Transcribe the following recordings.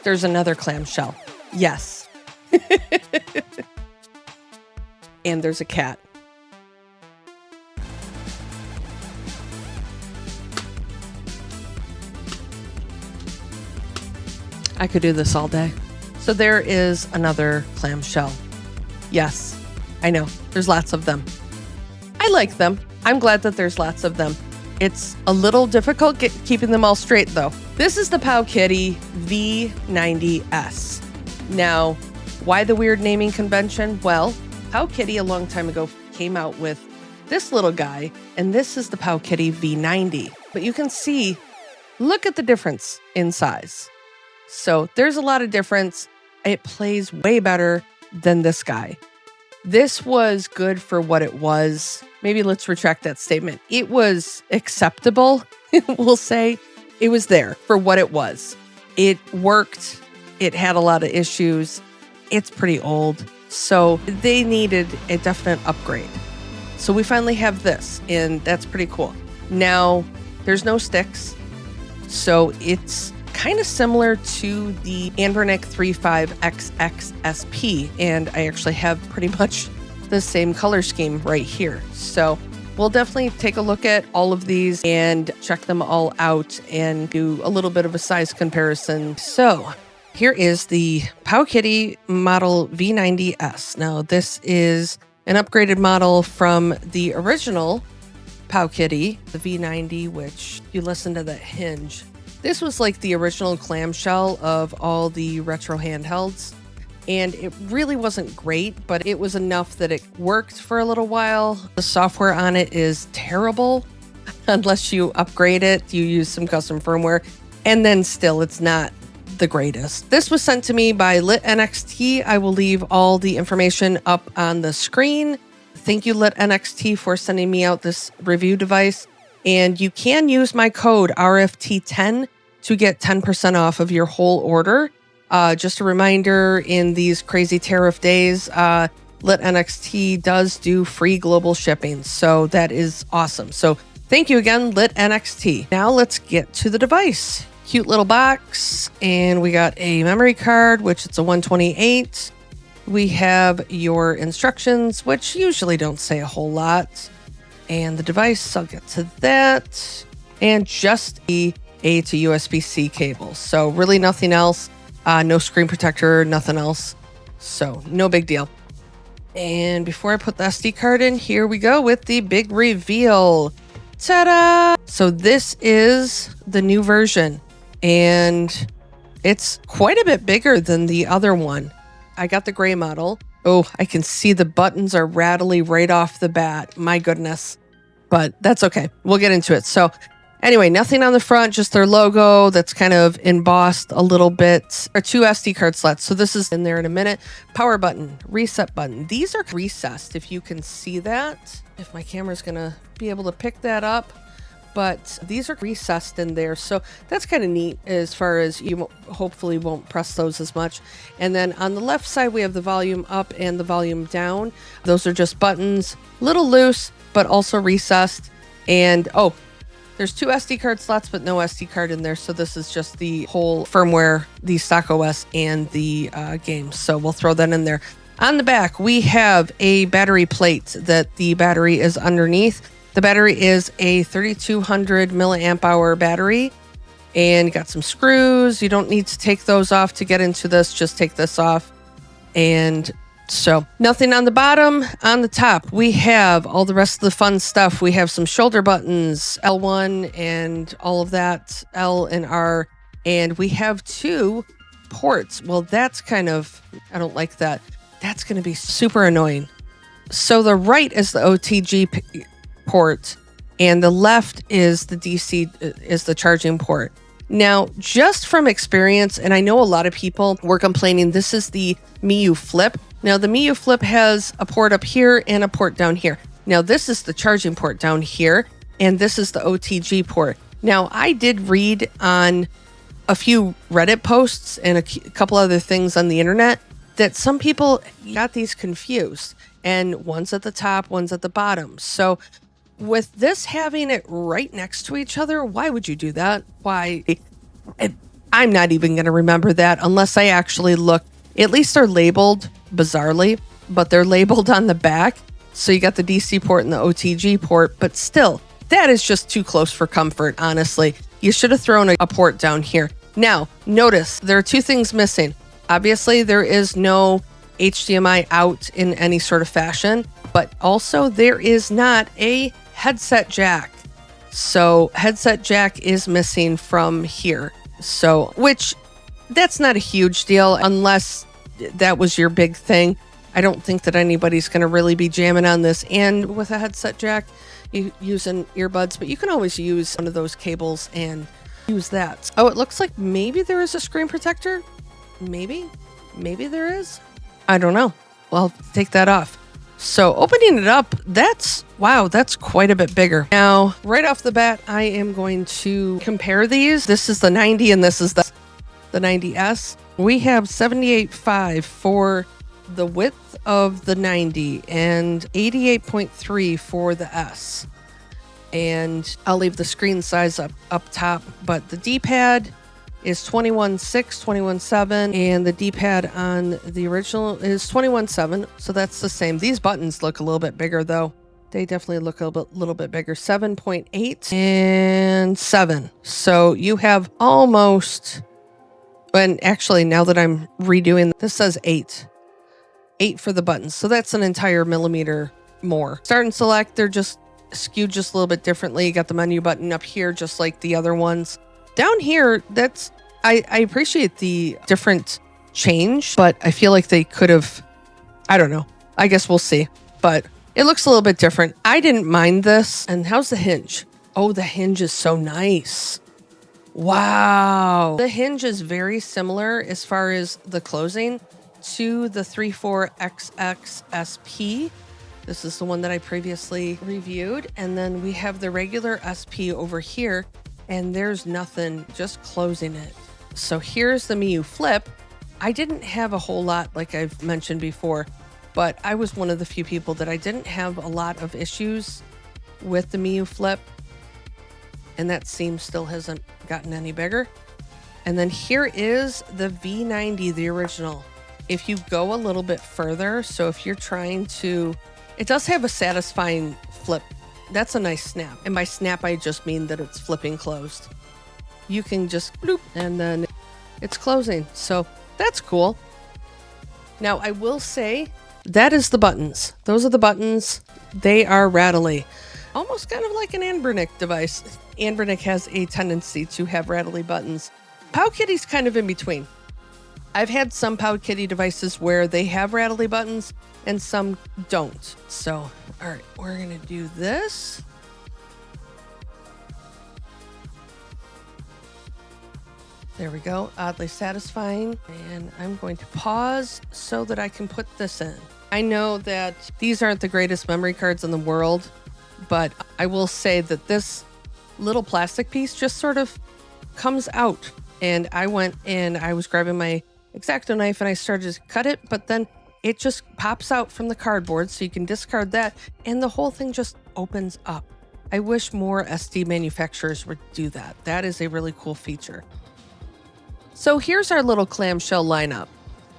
there's another clamshell. Yes. And there's a cat. I could do this all day. So there is another clamshell. Yes, I know. There's lots of them. I like them. I'm glad that there's lots of them. It's a little difficult keeping them all straight, though. This is the Powkiddy V90s. Now, why the weird naming convention? Well, Powkiddy a long time ago came out with this little guy, and this is the Powkiddy V90. But you can see, look at the difference in size. So there's a lot of difference. It plays way better than this guy. This was good for what it was. Maybe let's retract that statement. It was acceptable, we'll say. It was there for what it was. It worked. It had a lot of issues. It's pretty old. So they needed a definite upgrade. So we finally have this, and that's pretty cool. Now, there's no sticks. So it's kind of similar to the Anbernic 35XXSP, and I actually have pretty much the same color scheme right here. So we'll definitely take a look at all of these and check them all out and do a little bit of a size comparison. So here is the Powkiddy model V90s. Now this is an upgraded model from the original Powkiddy, the V90, which you listen to that hinge. This was like the original clamshell of all the retro handhelds, and it really wasn't great, but it was enough that it worked for a little while. The software on it is terrible unless you upgrade it, you use some custom firmware, and then still it's not the greatest. This was sent to me by LitNXT. I will leave all the information up on the screen. Thank you, LitNXT, for sending me out this review device. And you can use my code RFT10 to get 10% off of your whole order. Just a reminder, in these crazy tariff days, LitNXT does do free global shipping. So that is awesome. So thank you again, LitNXT. Now let's get to the device. Cute little box. And we got a memory card, which it's a 128. We have your instructions, which usually don't say a whole lot. And the device, I'll get to that. And just the A to USB-C cable. So really nothing else. No screen protector, nothing else. So no big deal. And before I put the SD card in, here we go with the big reveal. Ta-da! So this is the new version. And it's quite a bit bigger than the other one. I got the gray model. Oh, I can see the buttons are rattly right off the bat. My goodness. But that's okay. We'll get into it. So anyway, nothing on the front, just their logo that's kind of embossed a little bit. Or 2 SD card slots. So this is in there in a minute. Power button, reset button. These are recessed, if you can see that. If my camera's going to be able to pick that up. But these are recessed in there. So that's kind of neat as far as you hopefully won't press those as much. And then on the left side, we have the volume up and the volume down. Those are just buttons, little loose, but also recessed. And oh, there's 2 SD card slots, but no SD card in there. So this is just the whole firmware, the stock OS and the games. So we'll throw that in there. On the back, we have a battery plate that the battery is underneath. The battery is a 3200 milliamp hour battery, and got some screws. You don't need to take those off to get into this. Just take this off. And so nothing on the bottom. On the top, we have all the rest of the fun stuff. We have some shoulder buttons, L1 and all of that, L and R. And we have 2 ports. Well, that's kind of, I don't like that. That's going to be super annoying. So the right is the OTG port, and the left is the DC, is the charging port. Now, just from experience, and I know a lot of people were complaining, this is the Miu Flip. Now, the Miu Flip has a port up here and a port down here. Now, this is the charging port down here, and this is the OTG port. Now, I did read on a few Reddit posts and a couple other things on the internet that some people got these confused, and one's at the top, one's at the bottom. So with this having it right next to each other, why would you do that? Why? I'm not even going to remember that unless I actually look. At least they're labeled bizarrely, but they're labeled on the back. So you got the DC port and the OTG port, but still, that is just too close for comfort, honestly. You should have thrown a port down here. Now, notice there are two things missing. Obviously, there is no HDMI out in any sort of fashion, but also there is not a headset jack. So headset jack is missing from here. So, which that's not a huge deal unless that was your big thing. I don't think that anybody's going to really be jamming on this. And with a headset jack, you using earbuds, but you can always use one of those cables and use that. Oh, it looks like maybe there is a screen protector. Maybe there is. I don't know. Well, take that off. So opening it up, that's quite a bit bigger. Now, right off the bat, I am going to compare these. This is the 90 and this is the 90S. We have 78.5 for the width of the 90 and 88.3 for the S. And I'll leave the screen size up top, but the D-pad is 21.6, 21.7, and the D-pad on the original is 21.7, so that's the same. These buttons look a little bit bigger, though. They definitely look a little bit bigger. 7.8 and 7. So you have almost, and actually now that I'm redoing, this says 8. 8 for the buttons, so that's an entire millimeter more. Start and select, they're just skewed just a little bit differently. You got the menu button up here, just like the other ones. Down here, I appreciate the different change, but I feel like they could have, I don't know. I guess we'll see, but it looks a little bit different. I didn't mind this. And how's the hinge? Oh, the hinge is so nice. Wow. The hinge is very similar as far as the closing to the 34XX SP. This is the one that I previously reviewed. And then we have the regular SP over here, and there's nothing, just closing it. So here's the Miu Flip. I didn't have a whole lot, like I've mentioned before, but I was one of the few people that I didn't have a lot of issues with the Miu Flip. And that seam still hasn't gotten any bigger. And then here is the V90, the original. If you go a little bit further, so if you're trying to, it does have a satisfying flip. That's a nice snap. And by snap, I just mean that it's flipping closed. You can just bloop, and then it's closing. So that's cool. Now, I will say that is the buttons. Those are the buttons. They are rattly. Almost kind of like an Anbernic device. Anbernic has a tendency to have rattly buttons. Powkiddy's kind of in between. I've had some Powkiddy devices where they have rattly buttons and some don't. So, all right, we're going to do this. There we go, oddly satisfying. And I'm going to pause so that I can put this in. I know that these aren't the greatest memory cards in the world, but I will say that this little plastic piece just sort of comes out. And I went and I was grabbing my X-Acto knife and I started to cut it, but then it just pops out from the cardboard, so you can discard that, and the whole thing just opens up. I wish more SD manufacturers would do that. That is a really cool feature. So here's our little clamshell lineup.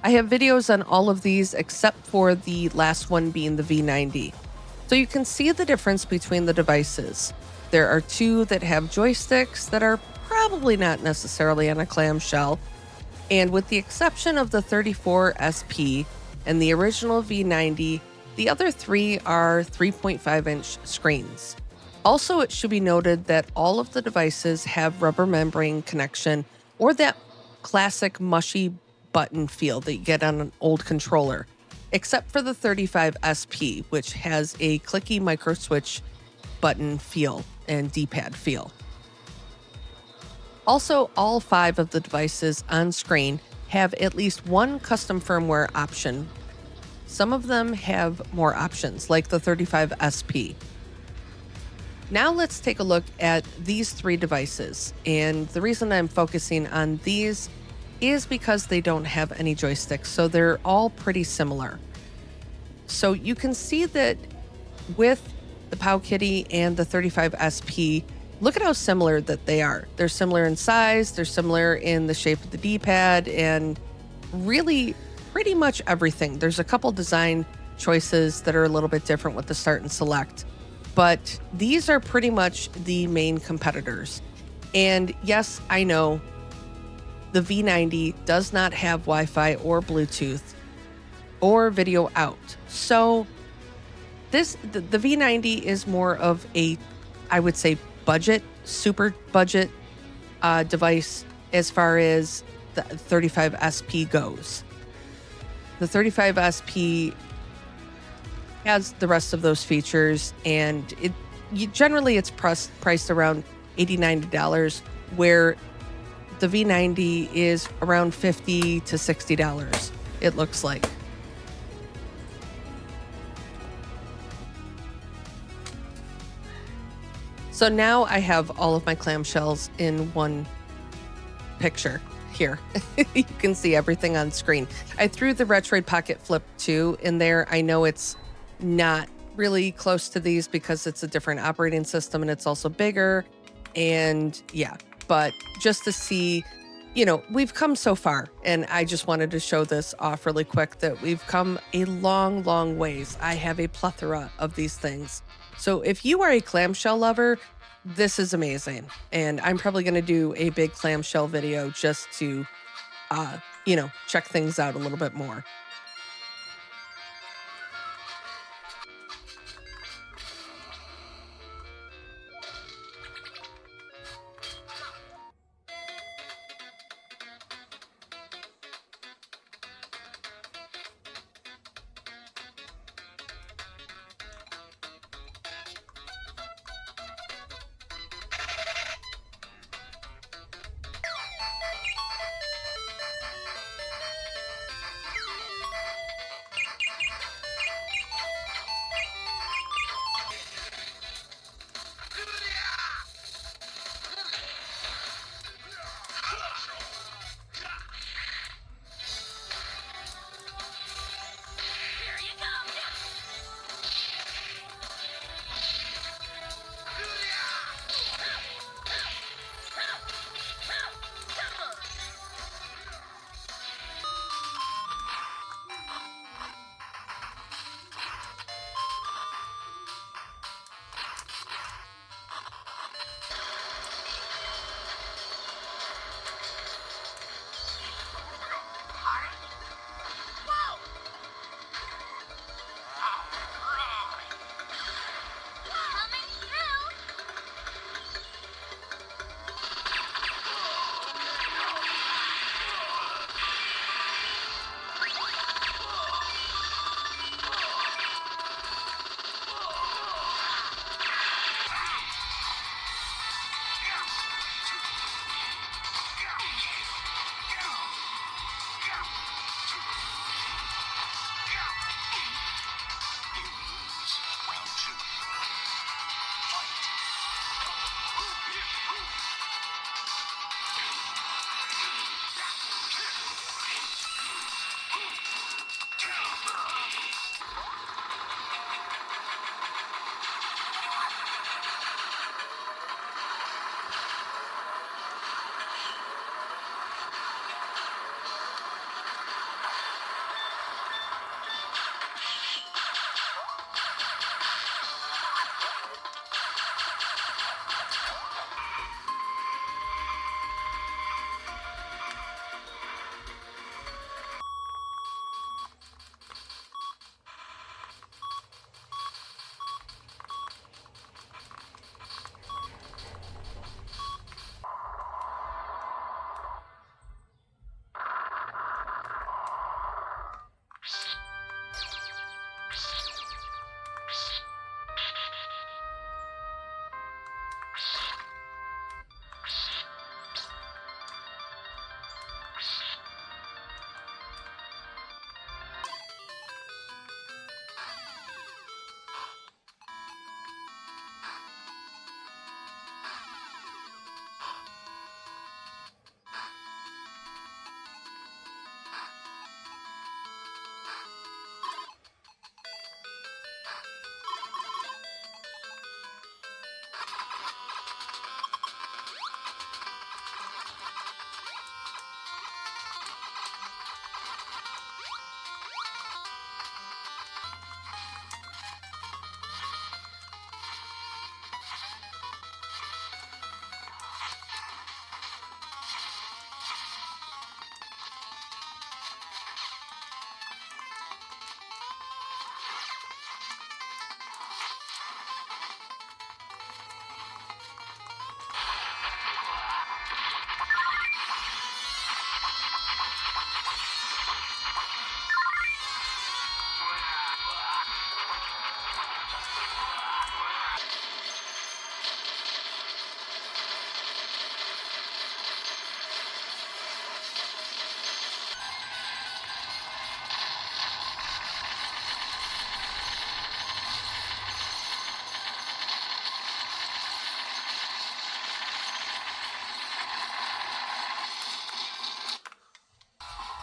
I have videos on all of these except for the last one being the V90. So you can see the difference between the devices. There are two that have joysticks that are probably not necessarily on a clamshell. And with the exception of the 34 SP and the original V90, the other three are 3.5-inch screens. Also, it should be noted that all of the devices have rubber membrane connection, or that classic mushy button feel that you get on an old controller, except for the 35 SP, which has a clicky micro switch button feel and D-pad feel. Also, all 5 of the devices on screen have at least one custom firmware option. Some of them have more options, like the 35 SP. Now let's take a look at these 3 devices. And the reason I'm focusing on these is because they don't have any joysticks, so they're all pretty similar. So you can see that with the Powkiddy and the 35 SP, look at how similar that they are. They're similar in size, they're similar in the shape of the D-pad, and really pretty much everything. There's a couple design choices that are a little bit different with the start and select, but these are pretty much the main competitors. And yes, I know the V90 does not have Wi-Fi or Bluetooth or video out. So the V90 is more of a, I would say, budget, super budget device as far as the 35SP goes. The 35SP has the rest of those features, and generally it's priced around $80, $90, where the V90 is around $50 to $60, it looks like. So now I have all of my clamshells in one picture here. You can see everything on screen. I threw the Retroid Pocket Flip 2 in there. I know it's not really close to these because it's a different operating system and it's also bigger. And yeah, but just to see, you know, we've come so far, and I just wanted to show this off really quick that we've come a long, long ways. I have a plethora of these things. So if you are a clamshell lover, this is amazing. And I'm probably going to do a big clamshell video just to, you know, check things out a little bit more.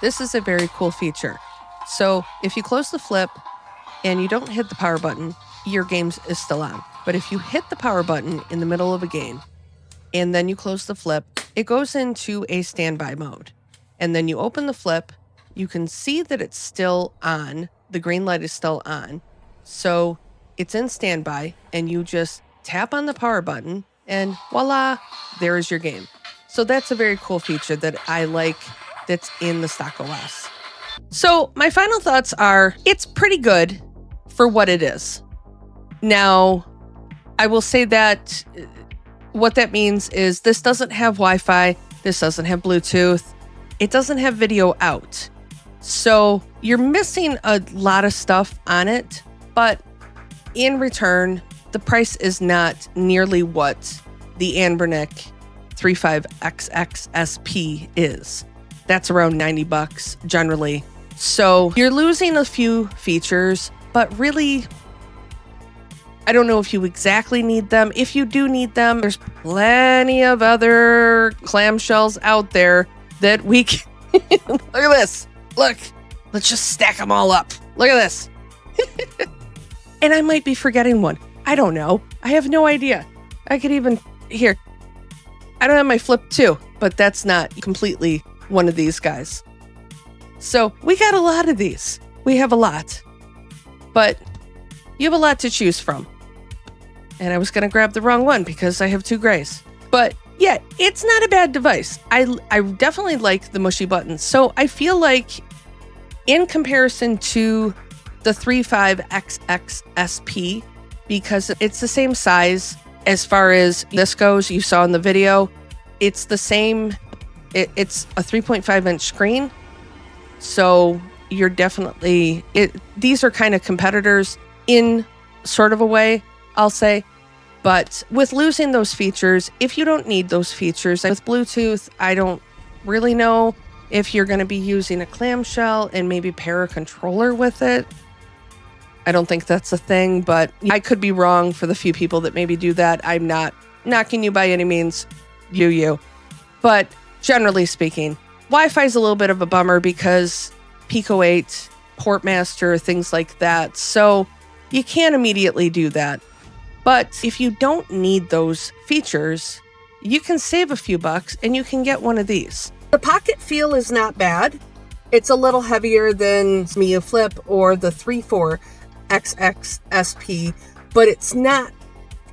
This is a very cool feature. So if you close the flip and you don't hit the power button, your game is still on. But if you hit the power button in the middle of a game and then you close the flip, it goes into a standby mode. And then you open the flip, you can see that it's still on. The green light is still on. So it's in standby and you just tap on the power button and voila, there is your game. So that's a very cool feature that I like that's in the stock OS. So my final thoughts are, it's pretty good for what it is. Now, I will say that what that means is this doesn't have Wi-Fi, this doesn't have Bluetooth, it doesn't have video out. So you're missing a lot of stuff on it, but in return, the price is not nearly what the Anbernic 35XX SP is. That's around $90 generally. So you're losing a few features, but really, I don't know if you exactly need them. If you do need them, there's plenty of other clamshells out there that we can... Look at this. Look, let's just stack them all up. Look at this. And I might be forgetting one. I don't know. I have no idea. I could even... Here. I don't have my Flip 2, but that's not completely one of these guys. So we got a lot of these. We have a lot. But you have a lot to choose from. And I was going to grab the wrong one because I have two grays. But yeah, it's not a bad device. I definitely like the mushy buttons. So I feel like in comparison to the 35XX SP, because it's the same size as far as this goes, you saw in the video, it's the same. It's a 3.5-inch screen. So you're definitely, these are kind of competitors in sort of a way, I'll say. But with losing those features, if you don't need those features, with Bluetooth, I don't really know if you're going to be using a clamshell and maybe pair a controller with it. I don't think that's a thing, but I could be wrong for the few people that maybe do that. I'm not knocking you by any means, you. But generally speaking, Wi-Fi is a little bit of a bummer because Pico 8, Portmaster, things like that. So you can't immediately do that. But if you don't need those features, you can save a few bucks and you can get one of these. The pocket feel is not bad. It's a little heavier than Miyoo Flip or the 34XX SP, but it's not.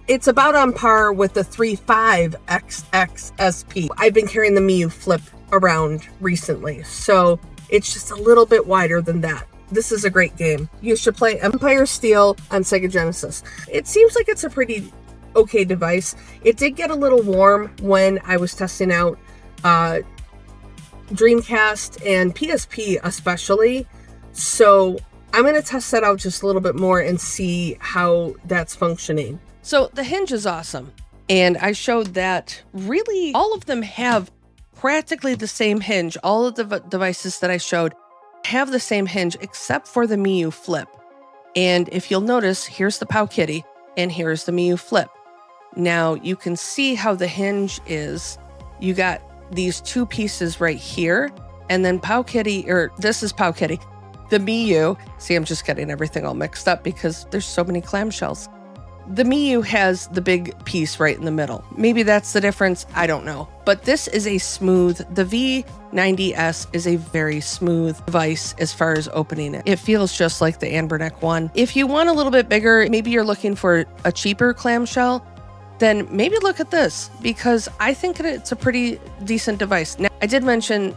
It's about on par with the 35XX SP. I've been carrying the Miyoo Flip around recently, so it's just a little bit wider than that. This is a great game. You should play Empire Steel on Sega Genesis. It seems like it's a pretty okay device. It did get a little warm when I was testing out Dreamcast and PSP especially. So I'm going to test that out just a little bit more and see how that's functioning. So the hinge is awesome. And I showed that really all of them have practically the same hinge. All of the devices that I showed have the same hinge except for the Miyoo Flip. And if you'll notice, here's the Powkiddy and here's the Miyoo Flip. Now you can see how the hinge is. You got these two pieces right here, and then Powkiddy, or this is Powkiddy. The Miyoo, see, I'm just getting everything all mixed up because there's so many clamshells. The Miyoo has the big piece right in the middle. Maybe that's the difference, I don't know. But this is a smooth, the V90s is a very smooth device as far as opening it. It feels just like the Anbernic one. If you want a little bit bigger, maybe you're looking for a cheaper clamshell, then maybe look at this because I think it's a pretty decent device. Now, I did mention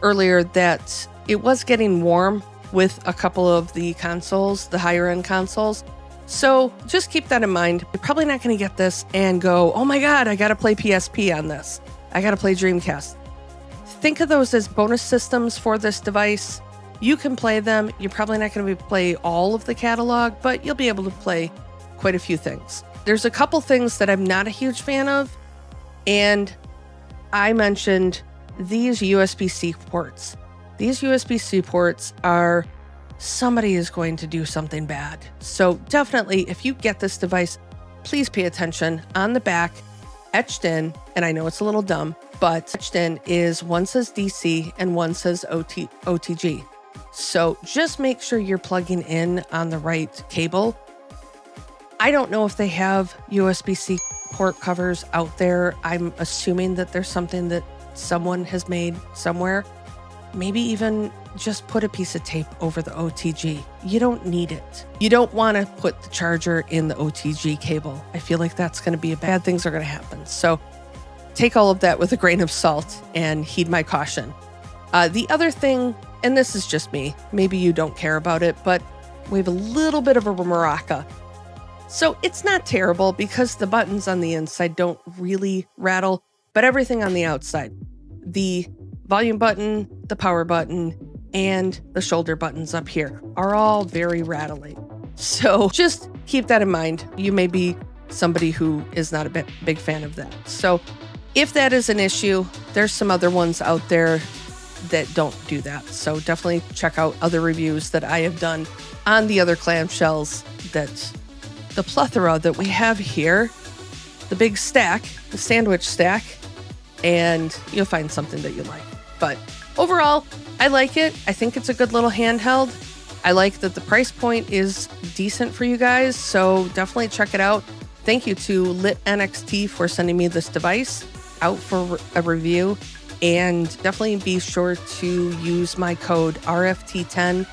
earlier that it was getting warm with a couple of the consoles, the higher end consoles. So just keep that in mind. You're probably not going to get this and go, oh my God, I got to play PSP on this. I got to play Dreamcast. Think of those as bonus systems for this device. You can play them. You're probably not going to play all of the catalog, but you'll be able to play quite a few things. There's a couple things that I'm not a huge fan of, and I mentioned these USB-C ports. These USB-C ports are, somebody is going to do something bad. So definitely, if you get this device, please pay attention. On the back, etched in, and I know it's a little dumb, but touched in is one says DC and one says OTG. So just make sure you're plugging in on the right cable. I don't know if they have USB-C port covers out there. I'm assuming that there's something that someone has made somewhere. Maybe even just put a piece of tape over the OTG. You don't need it. You don't want to put the charger in the OTG cable. I feel like that's going to be bad things are going to happen. So take all of that with a grain of salt and heed my caution. The other thing, and this is just me, maybe you don't care about it, but we have a little bit of a maraca. So it's not terrible because the buttons on the inside don't really rattle, but everything on the outside, the volume button, the power button, and the shoulder buttons up here are all very rattling. So just keep that in mind. You may be somebody who is not a big fan of that. So if that is an issue, there's some other ones out there that don't do that. So definitely check out other reviews that I have done on the other clamshells. That the plethora that we have here, the big stack, the sandwich stack, and you'll find something that you like. But overall, I like it. I think it's a good little handheld. I like that the price point is decent for you guys, so definitely check it out. Thank you to LitNXT for sending me this device out for a review, and definitely be sure to use my code RFT10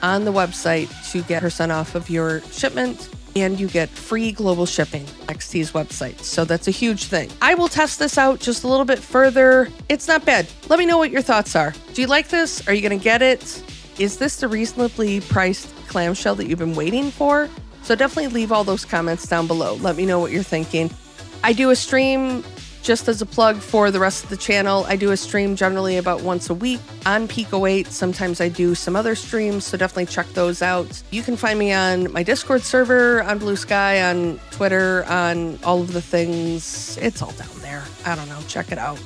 on the website to get % off of your shipment, and you get free global shipping on XT's website. So that's a huge thing. I will test this out just a little bit further. It's not bad. Let me know what your thoughts are. Do you like this? Are you going to get it? Is this the reasonably priced clamshell that you've been waiting for? So definitely leave all those comments down below. Let me know what you're thinking. I do a stream, just as a plug for the rest of the channel, I do a stream generally about once a week on Pico 8. Sometimes I do some other streams, so definitely check those out. You can find me on my Discord server, on Bluesky, on Twitter, on all of the things. It's all down there. I don't know. Check it out.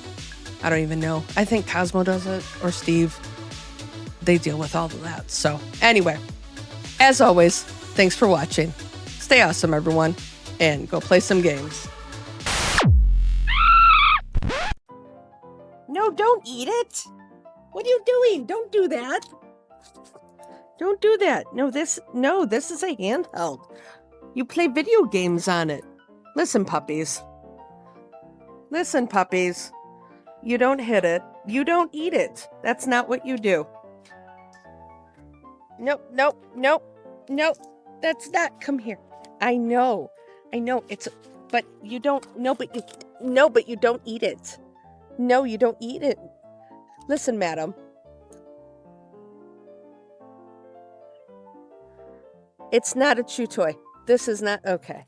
I don't even know. I think Cosmo does it, or Steve. They deal with all of that. So anyway, as always, thanks for watching. Stay awesome, everyone, and go play some games. No, don't eat it. What are you doing? Don't do that. Don't do that. No, this is a handheld. You play video games on it. Listen, puppies. Listen, puppies. You don't hit it. You don't eat it. That's not what you do. Nope, nope, nope, nope. That's not. Come here. I know. But you don't. But you don't eat it. No, you don't eat it. Listen, madam. It's not a chew toy. This is not okay.